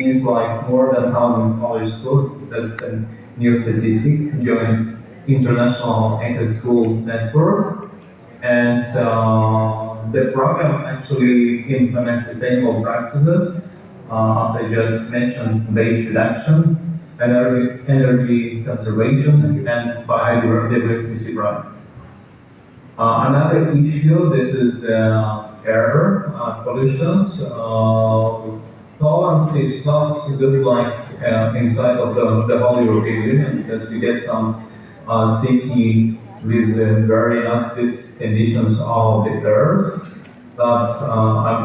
It's like more than 1,000 college schools. That's a new statistic. Joined international school network, and the program actually implements sustainable practices, as I just mentioned, waste reduction, energy conservation, and biodiversity growth. Another issue, this is the air pollutions. Poland is not good like inside of the whole European Union, because we get some city with very not good conditions of the earth. But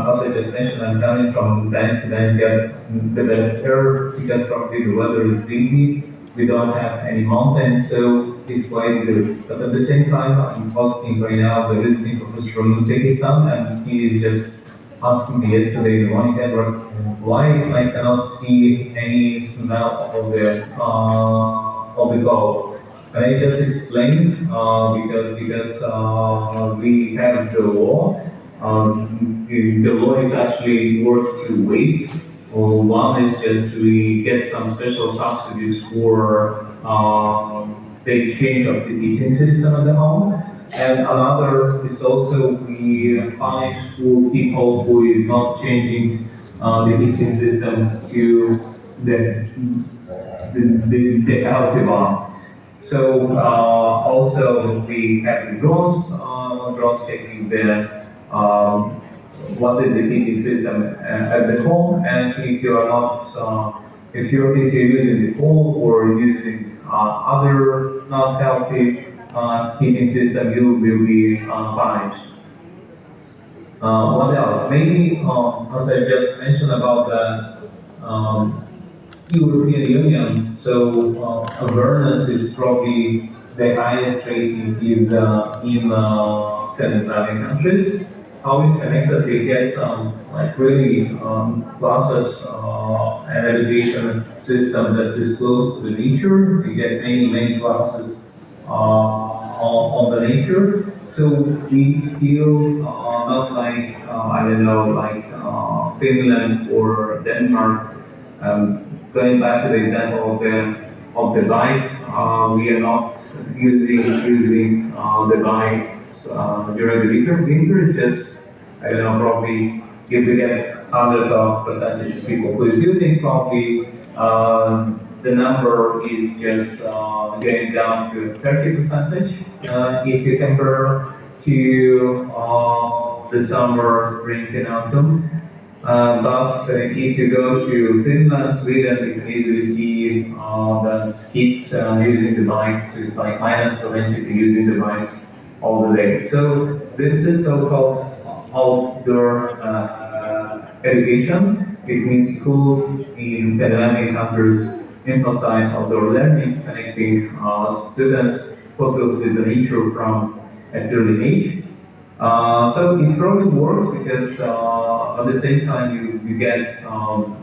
as I just mentioned, I'm coming from Gdańsk. Gdańsk get the best air because probably the weather is windy. We don't have any mountains, so it's quite good. But at the same time, I'm hosting right now the visiting professor from Uzbekistan, and he is just asking me yesterday in the morning, Edward, why I cannot see any smell of the coal. And I just explained because we have the law. The law is actually works two ways. One is just we get some special subsidies for the exchange of the heating system at the home. And another is also we punish for people who is not changing the heating system to the, the healthy one. So also we have the drones checking the what is the heating system at the home, and if you are not if you're using the coal or using other not healthy heating system, you will be punished. What else? Maybe as I just mentioned about the European Union, so awareness is probably the highest rating is in Scandinavian countries. How is connected? They get some like really classes and education system that is close to the nature. We get many classes on the nature. So we still not like I don't know like Finland or Denmark. Going back to the example of the bike, we are not using the bikes during the winter. Winter is just I don't know probably if we get hundred of percentage of people who is using probably the number is just going down to 30 percentage if you compare to the summer, spring, and autumn. But if you go to Finland, Sweden, you can easily see that kids using the bikes is like minus 70 using the bikes all the day. So this is so-called outdoor education. It means schools in Scandinavian countries emphasize outdoor learning, connecting students focused with the nature from an early age. So it probably works because at the same time you get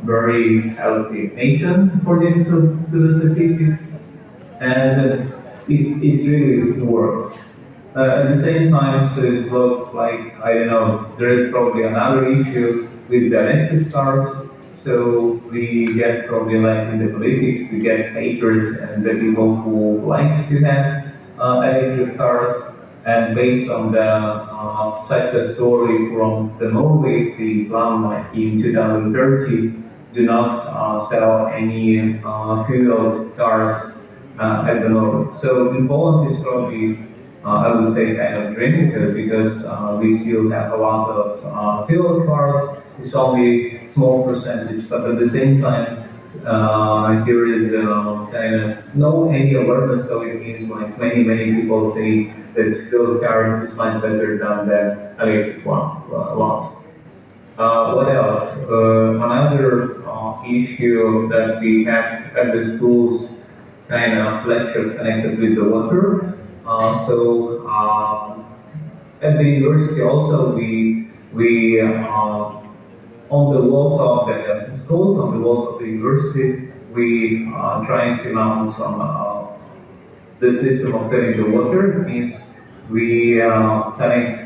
very healthy nation according to the statistics, and it's really works. At the same time, so it's like I don't know. There is probably another issue with the electric cars. So we get probably like in the politics, we get haters and the people who likes to have electric cars. And based on the success story from the Norway, the plan like in 2030 do not sell any fueled cars at the moment. So in Poland is probably I would say kind of dream because we still have a lot of fuel cars. It's only small percentage, but at the same time, here is kind of no any awareness. So it means like many people say that fuel car is much better than the electric ones. What else? Another issue that we have at the schools, kind of lectures connected with the water. At the university also we on the walls of the schools, on the walls of the university, we trying to mount some the system of filling the water. It means we telling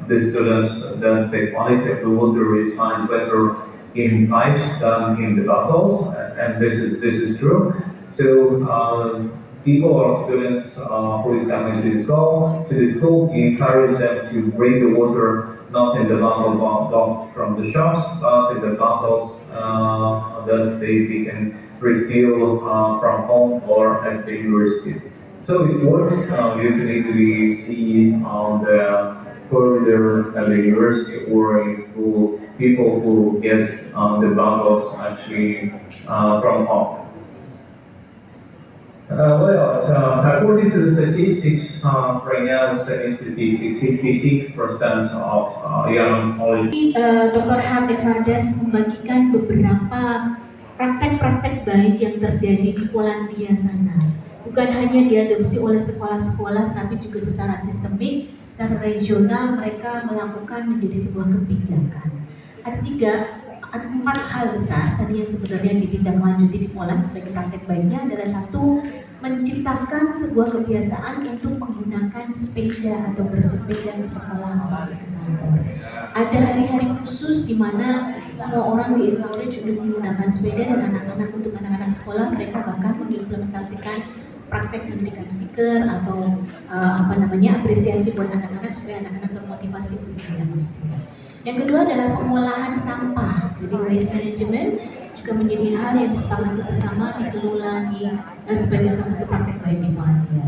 the students that the quality of the water is much better in fights than in the battles, and this is true. So people or students who is coming to the school, we encourage them to bring the water not in the bottle bought from the shops, but in the bottles that they can refill from home or at the university. So it works. You can easily see on the corridor at the university or in school people who get the bottles actually from home. What else? According to the statistics, right now, study statistics, 66% of young college. Dr. Ham Evardes membagikan beberapa praktek-praktek baik yang terjadi di Polandia sana. Bukan hanya diadopsi oleh sekolah-sekolah, tapi juga secara sistemik, secara regional mereka melakukan menjadi sebuah kebijakan. Ada empat hal besar tadi yang sebenarnya ditindaklanjuti di Poland sebagai praktek baiknya adalah satu, menciptakan sebuah kebiasaan untuk menggunakan sepeda atau bersepeda di sekolah atau di kantor. Ada hari-hari khusus di mana semua orang di-encourage untuk menggunakan sepeda dan anak-anak untuk anak-anak sekolah mereka bahkan mengimplementasikan praktek memberikan stiker atau apresiasi buat anak-anak supaya anak-anak termotivasi untuk menggunakan sepeda. Yang kedua adalah pengolahan sampah, jadi waste management juga menjadi hal yang disepakati bersama dikelola sebagai salah satu praktek baik di Polandia.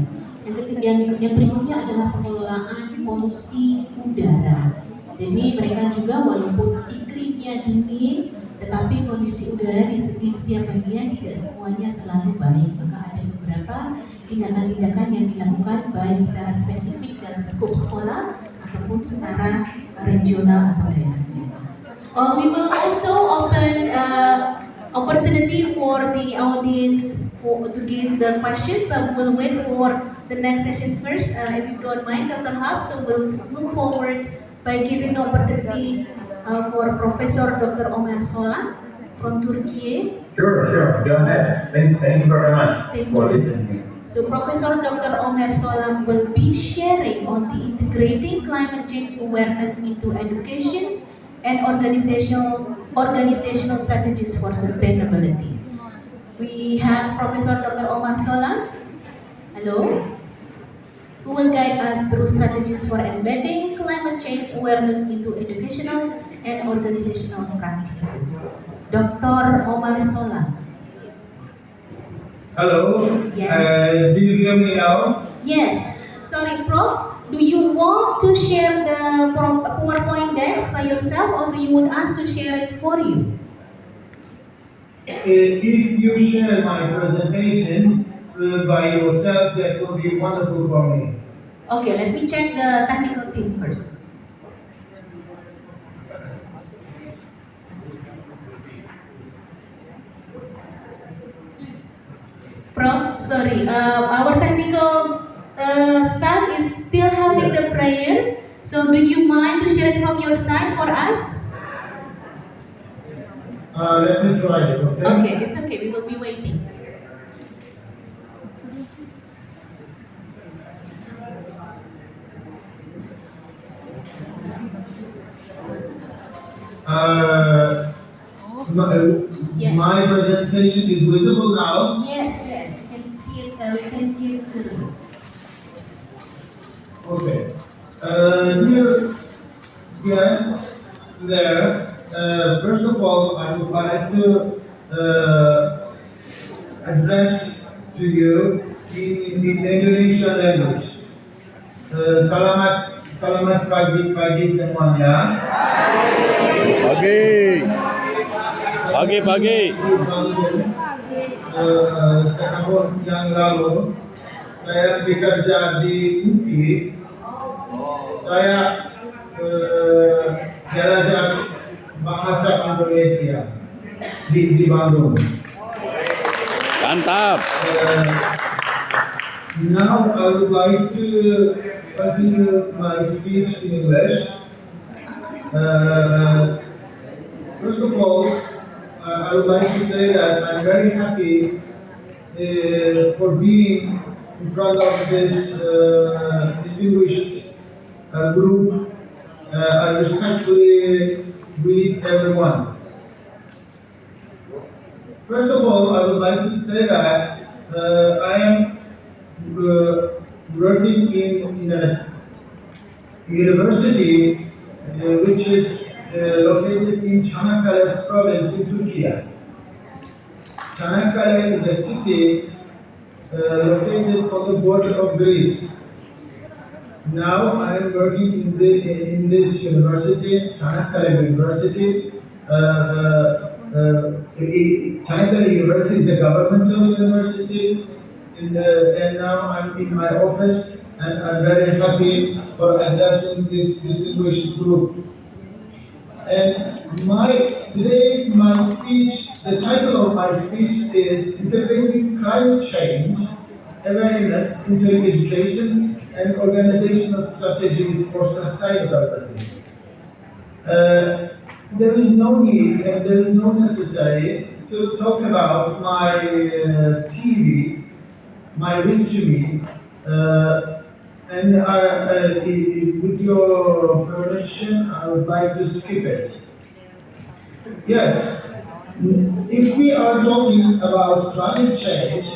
Yang berikutnya adalah pengelolaan polusi udara. Jadi mereka juga walaupun iklimnya dingin, tetapi kondisi udara di setiap bagian tidak semuanya selalu baik. Maka ada beberapa tindakan-tindakan yang dilakukan baik secara spesifik dalam skop sekolah ataupun secara regional atau daerahnya. We will also open opportunity for the audience to give the questions, but we'll wait for the next session first. If you don't mind, Dr. Hab, so we'll move forward by giving the opportunity for Professor Dr. Ömer Solan from Turkey. Sure. Go ahead. Thank you very much for listening. So Professor Dr. Ömer Solan will be sharing on the integrating climate change awareness into education and organizational strategies for sustainability. We have Professor Dr. Ömer Solan, hello, who will guide us through strategies for embedding climate change awareness into educational and organizational practices. Dr. Ömer Solan. Hello. Yes. Do you hear me now? Yes. Sorry, Prof. Do you want to share the PowerPoint decks by yourself, or do you want us to share it for you? If you share my presentation by yourself, that will be wonderful for me. Okay, let me check the technical team first. Prof, sorry, our technical staff is still having the prayer. So do you mind to share it from your side for us? Let me try it, okay? Okay, it's okay. We will be waiting. Yes. My presentation is visible now. Yes, you can see it. We can see it clearly. Okay. Dear guests there, first of all, I would like to address to you in Indonesian language. Selamat pagi semuanya. Pagi. Setahun yang lalu saya bekerja di UPI. Saya belajar bahasa Indonesia di Bandung. Mantap. Now I would like to continue my speech in English. First of all, I would like to say that I'm very happy for being in front of this distinguished group. I respectfully greet everyone. First of all, I would like to say that I am working in a university which is located in Çanakkale province in Turkey. Çanakkale is a city located on the border of Greece. Now I am working in this university, Çanakkale University. Çanakkale University is a governmental university, and now I'm in my office, and I'm very happy for addressing this distinguished group. And my speech, the title of my speech is Integrating Climate Change Awareness into Education and Organizational Strategies for Sustainability. There is no need and there is no necessary to talk about my CV, my resume, and with your permission, I would like to skip it. Yes, if we are talking about climate change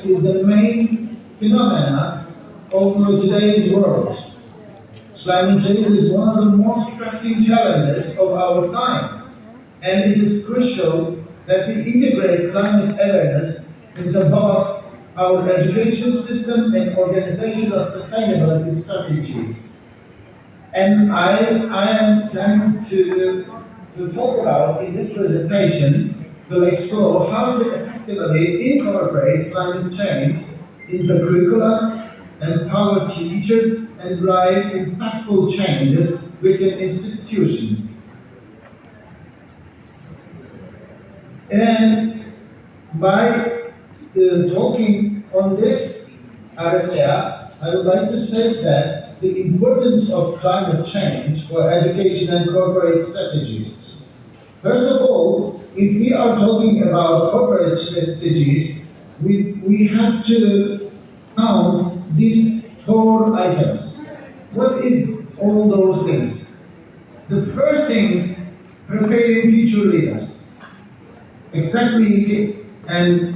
is the main phenomena of today's world. Climate change is one of the most pressing challenges of our time, and it is crucial that we integrate climate awareness into both our education system and organizational sustainability strategies. And I am planning to talk about in this presentation, will explore how to effectively incorporate climate change into curricula, empower teachers, and drive impactful changes within institutions. And by talking on this area, I would like to say that the importance of climate change for education and corporate strategies. First of all, if we are talking about corporate strategies, we have to count these four items. What is all those things? The first thing is preparing future leaders. Exactly, and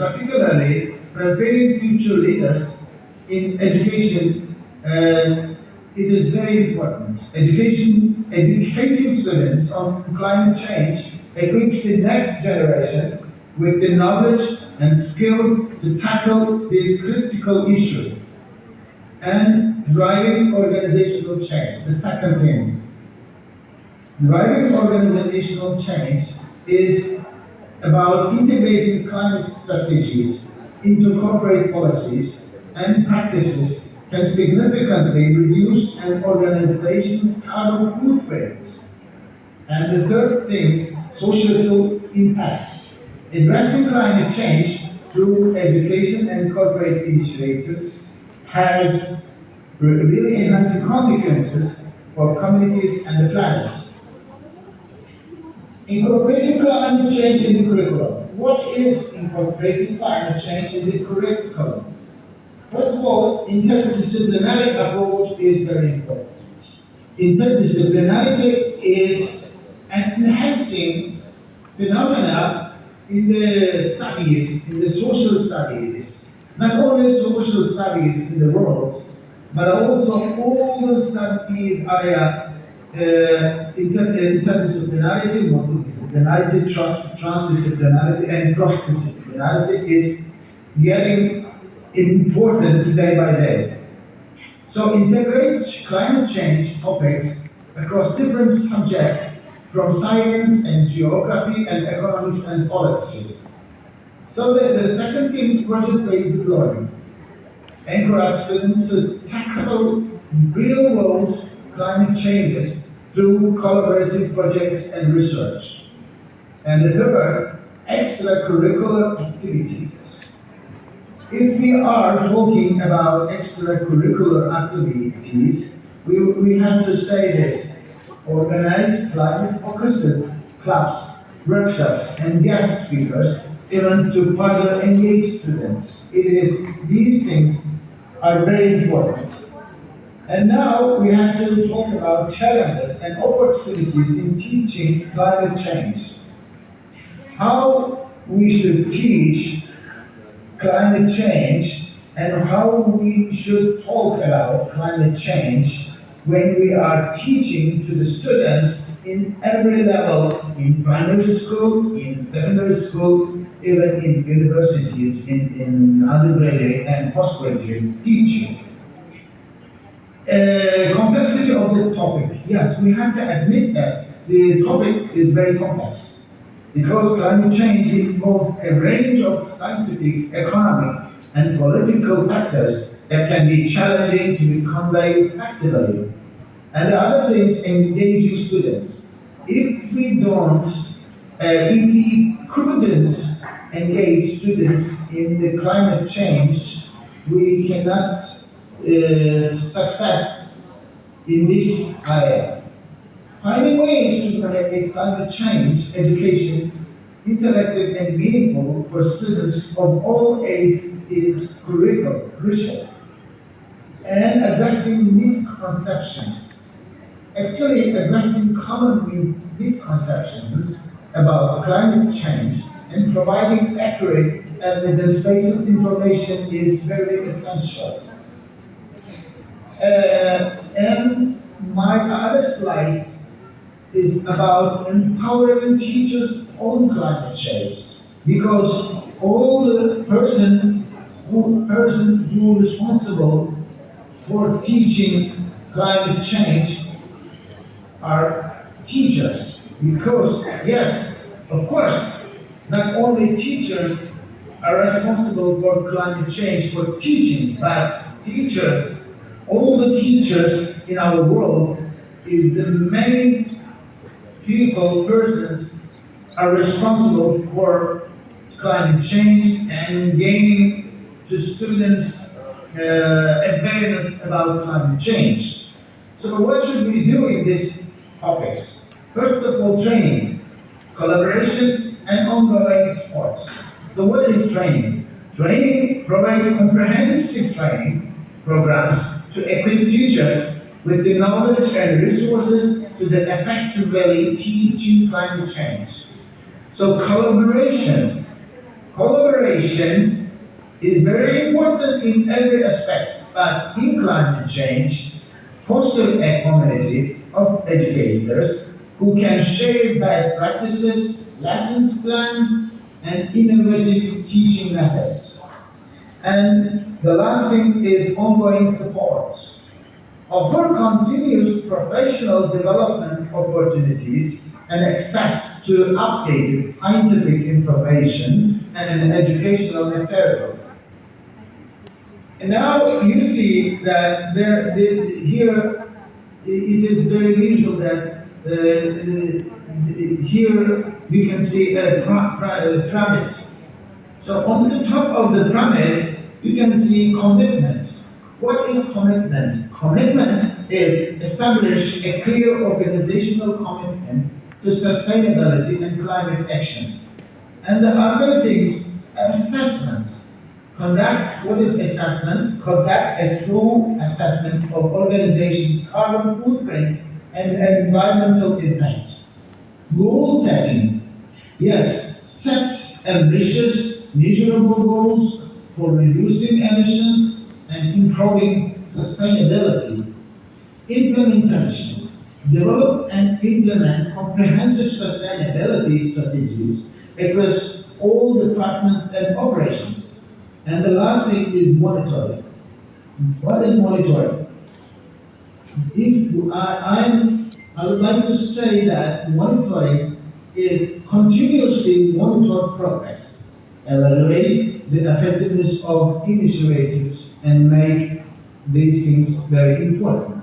particularly preparing future leaders in education, it is very important. Educating students on climate change equips the next generation with the knowledge and skills to tackle this critical issue. And driving organizational change, the second thing. Driving organizational change is about integrating climate strategies into corporate policies and practices can significantly reduce an organization's carbon footprints. And the third thing is social impact. Addressing climate change through education and corporate initiatives has really enhancing consequences for communities and the planet. Incorporating climate change in the curriculum. What is incorporating climate change in the curriculum? First of all, interdisciplinary approach is very important. Interdisciplinarity is enhancing phenomena in the studies, in the social studies, not only social studies in the world, but also all the studies area, interdisciplinarity, multidisciplinarity, transdisciplinarity, and cross-disciplinarity is getting important day by day. So integrate climate change topics across different subjects from science and geography and economics and policy. So the second thing is project-based learning. Encourage students to tackle real-world climate changes through collaborative projects and research. And the third, extracurricular activities. If we are talking about extracurricular activities, we have to say this. Organize climate-focused clubs, workshops, and guest speakers, even to further engage students. These things are very important. And now we have to talk about challenges and opportunities in teaching climate change. how we should teach climate change and how we should talk about climate change when we are teaching to the students in every level, in primary school, in secondary school, even in universities, in undergraduate and postgraduate teaching. Complexity of the topic. Yes, we have to admit that the topic is very complex because climate change involves a range of scientific, economic, and political factors that can be challenging to be conveyed effectively. And the other thing is engaging students. If we couldn't engage students in the climate change, we cannot success in this area. Finding ways to make climate change education interactive and meaningful for students of all ages is crucial. And addressing misconceptions. Actually, addressing common misconceptions about climate change and providing accurate and evidence-based information is very essential. And my other slides is about empowering teachers on climate change because all the person who responsible for teaching climate change are teachers. Because yes, of course, not only teachers are responsible for climate change for teaching, but teachers, all the teachers in our world is the main persons are responsible for climate change and gaining to students awareness about climate change. So what should we do in these topics? First of all, training, collaboration, and ongoing supports. So what is training? Training provides comprehensive training programs to equip teachers with the knowledge and resources to then effectively teaching climate change. So collaboration is very important in every aspect, but in climate change, foster a community of educators who can share best practices, lessons plans, and innovative teaching methods. And the last thing is ongoing support. Offer continuous professional development opportunities and access to updated scientific information and educational materials. And now you see that here it is very visual that here we can see a pyramid. So on the top of the pyramid, you can see commitment. What is commitment? Commitment is establish a clear organizational commitment to sustainability and climate action. And the other things, assessment. What is assessment? Conduct a true assessment of organization's carbon footprint and environmental impacts. Goal setting. Yes, set ambitious, measurable goals for reducing emissions and improving sustainability. Implementation. Develop and implement comprehensive sustainability strategies across all departments and operations. And the last thing is monitoring. What is monitoring? I would like to say that monitoring is continuously monitor progress, evaluate the effectiveness of initiatives, and make these things very important.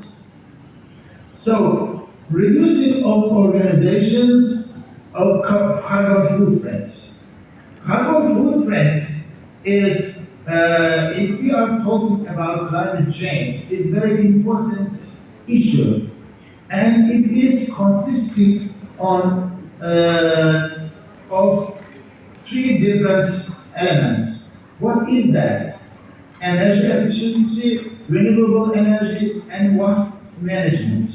So, reducing of organizations of carbon footprint. Carbon footprint is, if we are talking about climate change, is very important issue, and it is consisting of three different elements. What is that? Energy efficiency, renewable energy, and waste management.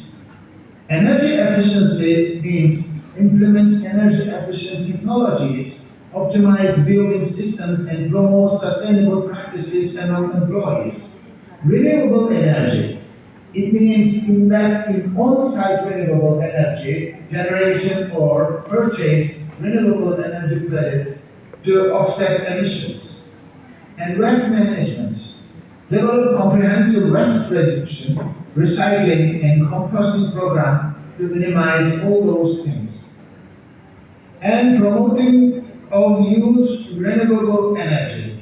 Energy efficiency means implement energy-efficient technologies, optimize building systems, and promote sustainable practices among employees. Renewable energy. It means invest in on-site renewable energy generation or purchase renewable energy credits to offset emissions. And waste management. Develop comprehensive waste reduction, recycling, and composting program to minimize all those things. And promoting of use renewable energy.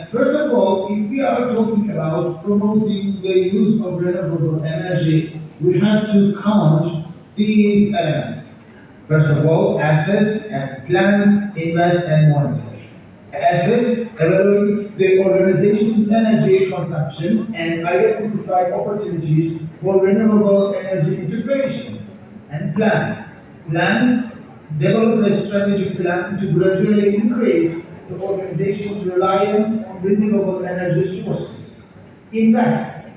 First of all, if we are talking about promoting the use of renewable energy, we have to count these elements. First of all, assess and plan, invest and monitor. Assess, evaluate the organization's energy consumption and identify opportunities for renewable energy integration. And plan. Plans, develop a strategic plan to gradually increase the organization's reliance on renewable energy sources. Invest.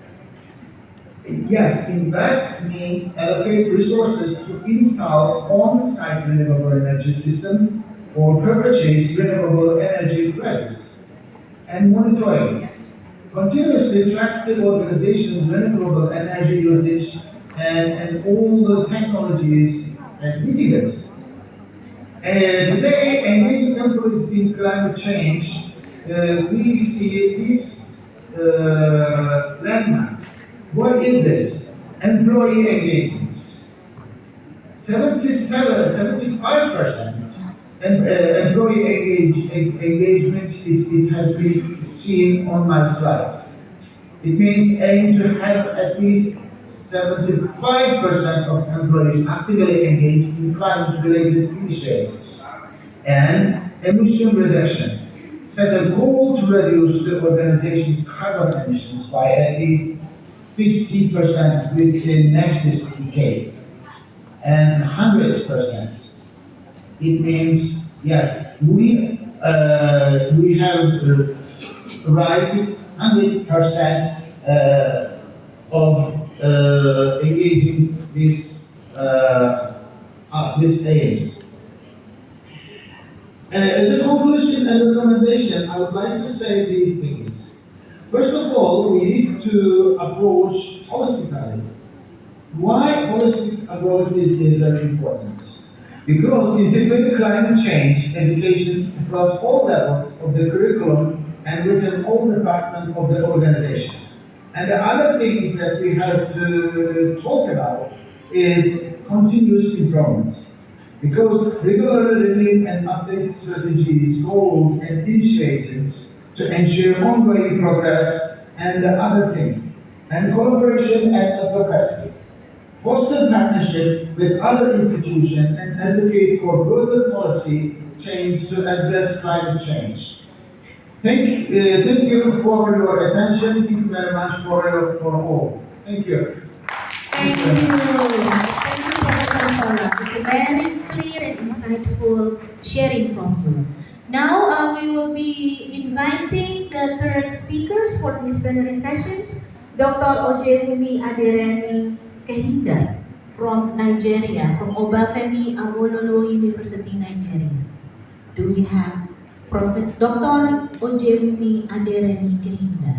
Yes, invest means allocate resources to install on-site renewable energy systems or purchase renewable energy credits. And monitoring. Continuously track the organization's renewable energy usage and all the technologies as needed. And today, engaging employees in climate change, we see this landmark. What is this? Employee engagement. 75% employee engagement, it has been seen on my slide. It means aim to have at least 75% of employees actively engaged in climate-related initiatives. And emission reduction. Set a goal to reduce the organization's carbon emissions by at least 50% within next decade. And 100%. It means, yes, we have right 100% of engaging this aims. As a conclusion and recommendation, I would like to say these things. First of all, we need to approach holistically. Why holistic approach is very important? Because integrated climate change education across all levels of the curriculum and within all departments of the organization. And the other things that we have to talk about is continuous improvement. Because regularly reviewing and update strategies, goals, and initiatives to ensure ongoing progress and the other things. And collaboration and advocacy. Foster partnership with other institutions and advocate for broader policy change to address climate change. Thank you for your attention. Thank you very much for all. Thank you. Thank you. Thank you, Professor Sora. It's a very clear and insightful sharing from you. Now we will be inviting the third speakers for these plenary sessions, Dr. Ojewumi Adereni Kehinda from Nigeria, from Obafemi Awolowo University, Nigeria. Do we have Dr. Ojewumi Adereni Kehinda?